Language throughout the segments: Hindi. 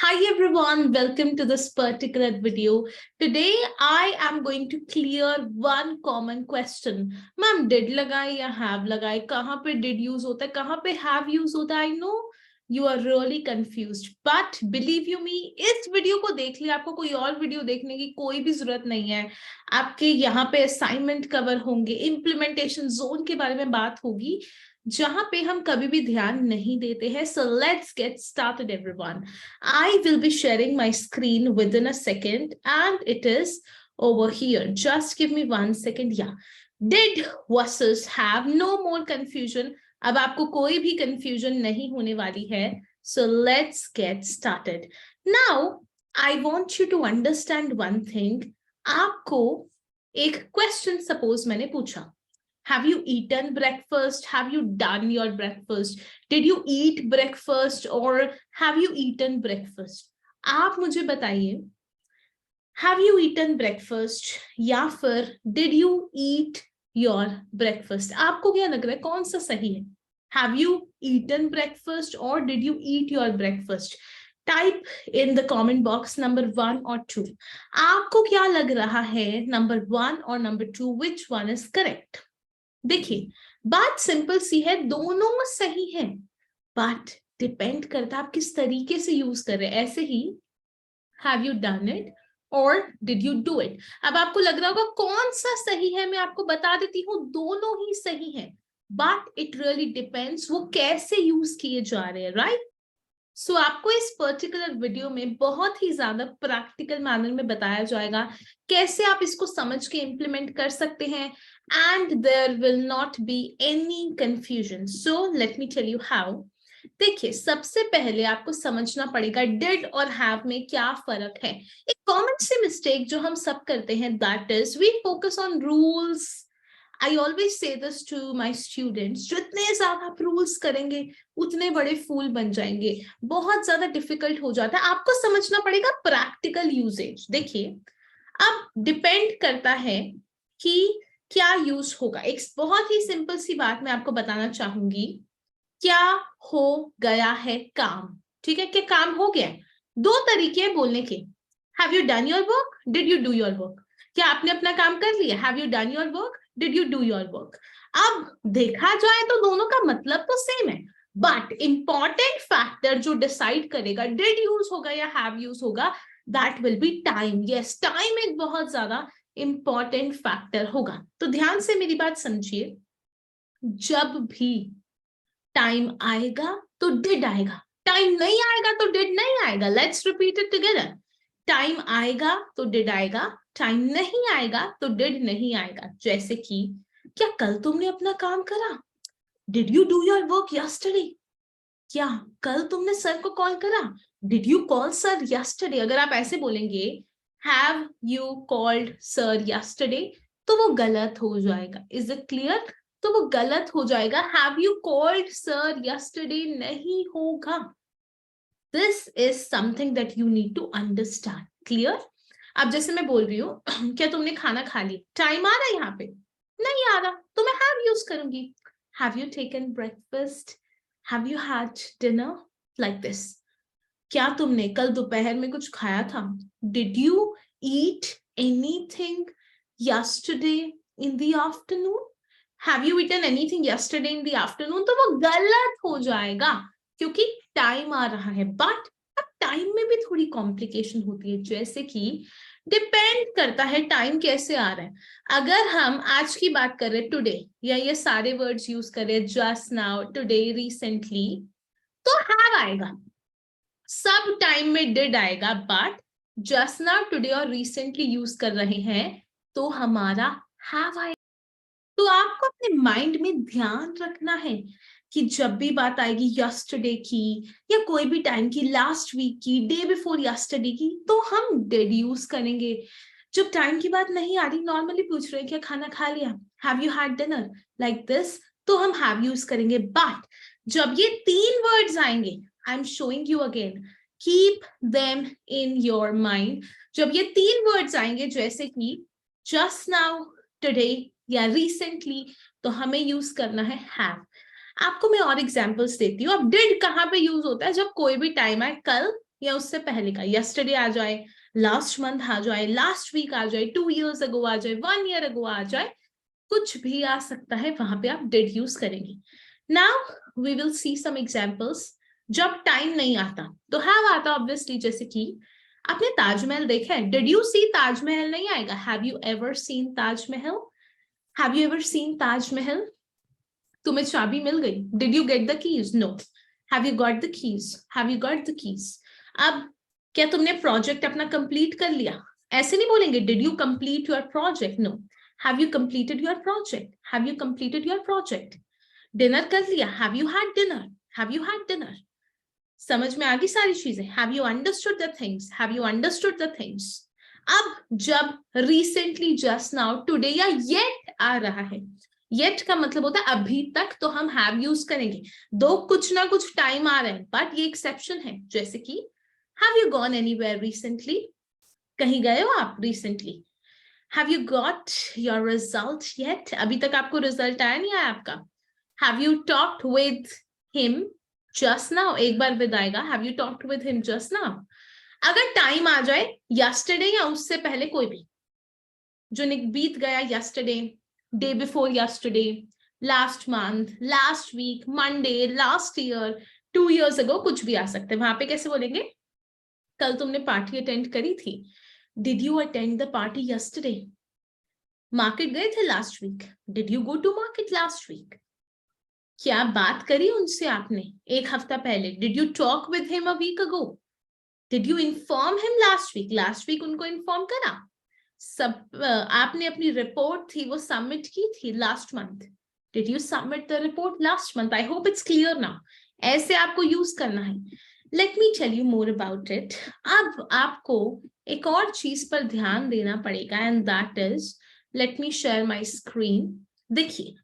Hi everyone, welcome to this particular video. Today I am going to clear one common question. Ma'am, did लगाए या have लगाए? कहाँ पे did use होता है? कहाँ पे have use होता है? I know you are really confused, but believe you me, इस वीडियो को देख लिया, आपको कोई और वीडियो देखने की कोई भी जरूरत नहीं है. आपके यहाँ पे असाइनमेंट कवर होंगे, इम्प्लीमेंटेशन जोन के बारे में बात होगी, जहां पे हम कभी भी ध्यान नहीं देते हैं. So let's get started everyone. I will be sharing my screen within a second and it is over here. Just give me 1 second. Yeah. Did versus have, no more confusion. अब आपको कोई भी confusion नहीं होने वाली है. So let's get started. Now, I want you to understand one thing. आपको एक question suppose मैंने पूछा. Have you eaten breakfast? Have you done your breakfast? Did you eat breakfast or have you eaten breakfast? आप मुझे बताइए, have you eaten breakfast या फिर did you eat your breakfast? आपको क्या लग रहा है कौन सा सही है? Have you eaten breakfast or did you eat your breakfast? Type in the comment box number 1 or 2. आपको क्या लग रहा है number 1 or number 2? Which one is correct? देखिए, बात सिंपल सी है, दोनों सही है, बट डिपेंड करता है आप किस तरीके से यूज कर रहे हैं. ऐसे he have you done it और डिड यू डू इट. अब आपको लग रहा होगा कौन सा सही है, मैं आपको बता देती हूँ, दोनों ही सही है, बट इट रियली डिपेंड्स वो कैसे यूज किए जा रहे हैं, राइट? सो आपको इस पर्टिकुलर वीडियो में बहुत ही ज्यादा प्रैक्टिकल मैनर में बताया जाएगा कैसे आप इसको समझ के इम्प्लीमेंट कर सकते हैं, and there will not be any confusion. So let me tell you how. देखिए, सबसे पहले आपको समझना पड़ेगा डिड और हैव में क्या फर्क है. एक कॉमन सी मिस्टेक जो हम सब करते हैं, that is we focus on rules. I always say this to my students, जितने ज्यादा आप रूल्स करेंगे उतने बड़े फूल बन जाएंगे. बहुत ज्यादा डिफिकल्ट हो जाता है, आपको समझना पड़ेगा प्रैक्टिकल यूजेज. देखिए, अब डिपेंड करता है कि क्या यूज होगा. एक बहुत ही सिंपल सी बात मैं आपको बताना चाहूंगी. क्या हो गया है काम, ठीक है, क्या काम हो गया. दो तरीके हैं बोलने के. Have you done your work, did you do your work. क्या आपने अपना काम कर लिया, have you done your work, did you do your work. अब देखा जाए तो दोनों का मतलब तो सेम है, बट इंपॉर्टेंट फैक्टर जो डिसाइड करेगा डिड यूज होगा या हैव यूज होगा, that will be time. Yes, time एक बहुत ज्यादा इंपॉर्टेंट फैक्टर होगा. तो ध्यान से मेरी बात समझिए, जब भी टाइम आएगा तो डिड आएगा, टाइम नहीं आएगा तो डिड नहीं आएगा. Let's repeat it together. Time आएगा तो डिड आएगा, टाइम नहीं आएगा तो डिड नहीं आएगा. जैसे कि क्या कल तुमने अपना काम करा, did you do your work yesterday. क्या कल तुमने सर को कॉल करा, did you call sir yesterday. अगर आप ऐसे बोलेंगे have you called sir yesterday, तो वो गलत हो जाएगा. Is it clear? तो वो गलत हो जाएगा. Have you called sir yesterday नहीं होगा. This is something that you need to understand. Clear? अब जैसे मैं बोल रही हूँ क्या तुमने खाना खा लिया, टाइम आ रहा है यहाँ पे, नहीं आ रहा, तो मैं हैव यूज करूंगी. Have you taken breakfast, have you had dinner, like this. क्या तुमने कल दोपहर में कुछ खाया था, did you eat anything yesterday in the afternoon. Have you eaten anything yesterday in the afternoon, तो वो गलत हो जाएगा क्योंकि टाइम आ रहा है. बट अब टाइम में भी थोड़ी कॉम्प्लिकेशन होती है, जैसे कि डिपेंड करता है टाइम कैसे आ रहा है. अगर हम आज की बात कर रहे हैं, टुडे, या ये सारे वर्ड्स यूज कर रहे हैं, जस्ट नाउ, टुडे, रिसेंटली, तो हैव आएगा. सब टाइम में डिड आएगा, बट जस्ट नाउ, टुडे और रिसेंटली यूज कर रहे हैं तो हमारा हैव आएगा. तो आपको अपने माइंड में ध्यान रखना है कि जब भी बात आएगी यस्टरडे की या कोई भी टाइम की, लास्ट वीक की, डे बिफोर यस्टरडे की, तो हम डिड यूज करेंगे. जब टाइम की बात नहीं आ रही, नॉर्मली पूछ रहे हैं क्या खाना खा लिया, have you had dinner, like this, तो हम हैव यूज करेंगे. बट जब ये तीन वर्ड्स आएंगे, I am showing you again, keep them in your mind. जब ये तीन वर्ड्स आएंगे जैसे कि जस्ट नाउ, टुडे या रिसेंटली, तो हमें यूज करना है हैव. आपको मैं और एग्जांपल्स देती हूँ. अब डिड कहाँ पे यूज होता है, जब कोई भी टाइम आए, कल या उससे पहले का, yesterday आ जाए, लास्ट मंथ आ जाए, लास्ट वीक आ जाए, 2 years ago आ जाए, 1 year ago आ जाए, कुछ भी आ सकता है, वहां पे आप did यूज करेंगे. Now we will see some examples. जब टाइम नहीं आता तो हैव आता ऑब्वियसली, जैसे कि आपने ताजमहल देखा है, डिड यू सी ताजमहल नहीं आएगा. Have you ever seen Taj Mahal? Have you ever seen Taj Mahal? तुम्हें चाबी मिल गई, did you get the keys? No. Have you got the keys? Have you got the keys? अब क्या तुमने प्रोजेक्ट अपना कंप्लीट कर लिया? ऐसे नहीं बोलेंगे did you complete your project. No. Have you completed your project? Have you completed your project? Dinner कर लिया? Have you had dinner? Have you had dinner? समझ में आ गई सारी चीजें? Have you understood the things? Have you understood the things? अब जब रिसेंटली, जस्ट नाउ, टुडे या येट आ रहा है, येट का मतलब होता है अभी तक, तो हम हैव यूज करेंगे. दो कुछ ना कुछ टाइम आ रहा है, बट ये एक्सेप्शन है. जैसे कि have you gone anywhere recently? कहीं गए हो आप recently? Have you got your result yet? अभी तक आपको रिजल्ट आया नहीं आया आपका? Have you talked with him just now? एक बार विद आएगा. Have you talked with him just now? अगर टाइम आ जाए यस्टरडे या उससे पहले कोई भी, जो बीत गया, yesterday, day before yesterday, last month, last week, Monday, last year, 2 years ago, कुछ भी आ सकते हैं. वहां पे कैसे बोलेंगे? कल तुमने पार्टी अटेंड करी थी. Did you attend the party yesterday? Market गए थे last week? Did you go to market last week? क्या बात करी उनसे आपने एक हफ्ता पहले? Did you talk with him a week ago? Did you inform him last week? Last week उनको इन्फॉर्म करा. सब आपने अपनी रिपोर्ट थी वो सबमिट की थी last month. Did you submit the report last month? I hope it's clear now. ऐसे आपको यूज करना है. Let me tell you more about it. अब आपको एक और चीज पर ध्यान देना पड़ेगा, and that is, let me share my screen. देखिए,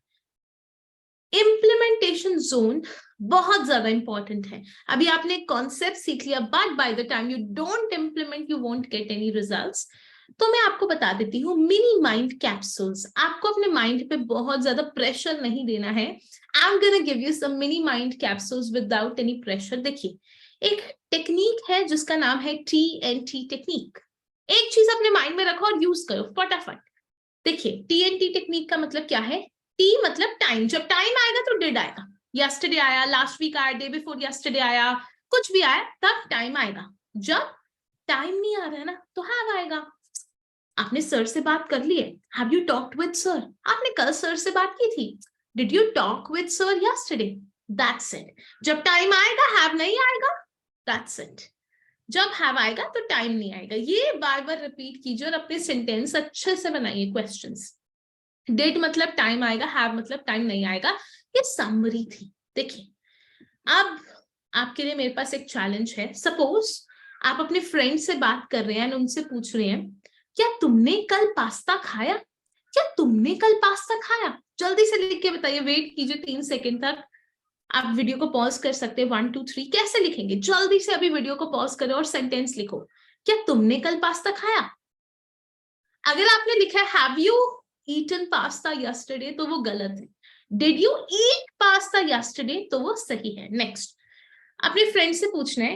इम्प्लीमेंटेशन जोन बहुत ज्यादा इंपॉर्टेंट है. अभी आपने कॉन्सेप्ट सीख लिया, but by the time you don't implement, you won't get any results. तो मैं आपको बता देती हूँ मिनी माइंड कैप्सूल्स. आपको अपने माइंड पे बहुत ज्यादा प्रेशर नहीं देना है. I am gonna give you some mini mind capsules without any pressure. देखिए, एक टेक्निक है जिसका नाम है TNT टेक्निक. एक चीज अपने माइंड में रखो और यूज करो फटाफट. देखिए, TNT टेक्निक का मतलब क्या है? T मतलब टाइम. जब टाइम आएगा तो डिड आएगा. यस्टरडे आया, लास्ट वीक आया, डे बिफोर यस्टरडे आया, कुछ भी आया, तब टाइम आएगा. जब टाइम नहीं आ रहा है ना, तो हैव आएगा. आपने सर से बात कर ली है, have you talked with sir? आपने कल सर से बात की थी, did you talk with sir yesterday? That's it. जब टाइम आएगा हैव नहीं आएगा, दैट्स इट. जब हैव आएगा तो टाइम नहीं आएगा. ये बार बार रिपीट कीजिए और अपने सेंटेंस अच्छे से बनाइए. क्वेश्चंस, डिड मतलब टाइम आएगा, हैव मतलब टाइम नहीं आएगा. ये समरी थी. देखिए, अब आपके लिए मेरे पास एक चैलेंज है. सपोज आप अपने फ्रेंड से बात कर रहे हैं और उनसे पूछ रहे हैं, क्या तुमने कल पास्ता खाया? क्या तुमने कल पास्ता खाया? जल्दी से लिख के बताइए. वेट कीजिए 3 सेकंड तक. आप वीडियो को पॉज कर सकते हैं. 1 2 3 कैसे लिखेंगे? जल्दी से अभी वीडियो को पॉज करो और सेंटेंस लिखो. क्या तुमने कल पास्ता खाया? अगर आपने लिखा है have you eaten pasta yesterday, तो वो गलत है. Did you eat pasta yesterday, तो वो सही है. नेक्स्ट, अपने फ्रेंड से पूछना है,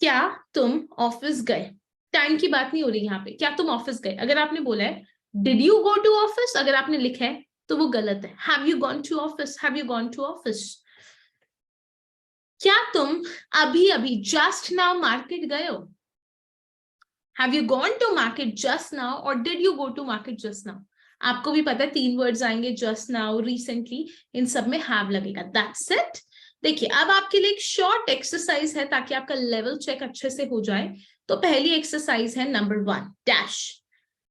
क्या तुम ऑफिस गए? टाइम की बात नहीं हो रही यहाँ पे. क्या तुम ऑफिस गए? अगर आपने बोला है did you go to office, अगर आपने लिखा है तो वो गलत है. Have you gone to office? Have you gone to office? क्या तुम अभी अभी जस्ट नाउ मार्केट गए हो? Have you gone to market just now और did you go to market just now? आपको भी पता है 3 वर्ड्स आएंगे, जस्ट नाउ, रिसेंटली, इन सब में हैव लगेगा. That's it. देखिए, अब आपके लिए एक शॉर्ट एक्सरसाइज है ताकि आपका लेवल चेक अच्छे से हो जाए. तो पहली एक्सरसाइज है number 1, dash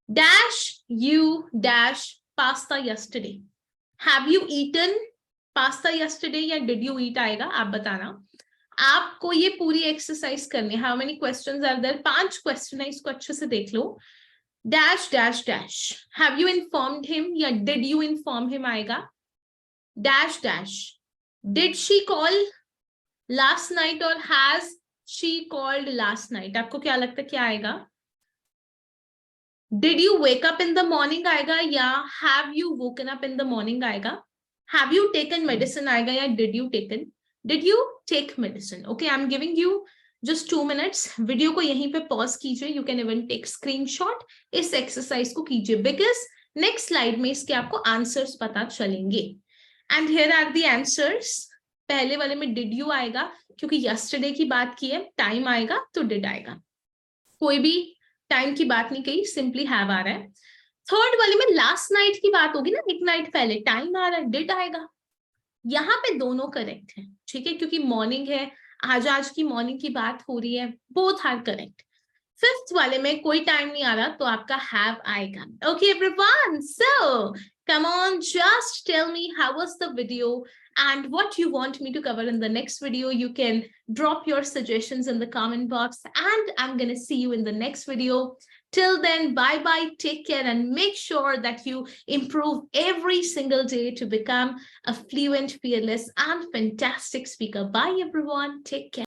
dash you dash pasta yesterday. Have you eaten pasta yesterday या डिड यू ईट आएगा, आप बताना. आपको ये पूरी एक्सरसाइज करनी है. How many questions are there? 5 question है, इसको अच्छे से देख लो. Dash dash dash, have you informed him या डिड यू इन्फॉर्म हिम आएगा. Dash dash, did she call last night और has she called last night? आपको क्या लगता है क्या आएगा? Did you wake up in the morning आएगा या have you woken up in the morning आएगा? हैव यू टेकन मेडिसिन आएगा या did you taken? Did you take medicine? Okay, I'm giving you just 2 minutes video को यहीं पे पॉज कीजिए, you can even take screenshot, इस एक्सरसाइज को कीजिए बिकॉज नेक्स्ट स्लाइड में इसके आपको आंसर्स पता चलेंगे। And here are the answers. पहले वाले में डिड यू आएगा क्योंकि यस्टरडे की बात की है, टाइम आएगा तो डिड आएगा, कोई भी टाइम की बात नहीं कही, सिंपली हैव आ रहा है। थर्ड वाले में लास्ट नाइट की बात होगी ना, एक नाइट पहले, टाइम आ रहा है, डिड आएगा। यहाँ पे दोनों करेक्ट है, ठीक है, क्योंकि मॉर्निंग है, आज की मॉर्निंग की बात हो रही है, बोथ आर करेक्ट। फिफ्थ वाले में कोई टाइम नहीं आ रहा तो आपका हैव आएगा। Okay everyone, so come on, just tell me how was the video and what you want me to cover in the next video. You can drop your suggestions in the comment box and I'm gonna see you in the next video. Till then, bye bye, take care, and make sure that you improve every single day to become a fluent, fearless, and fantastic speaker. Bye everyone, take care.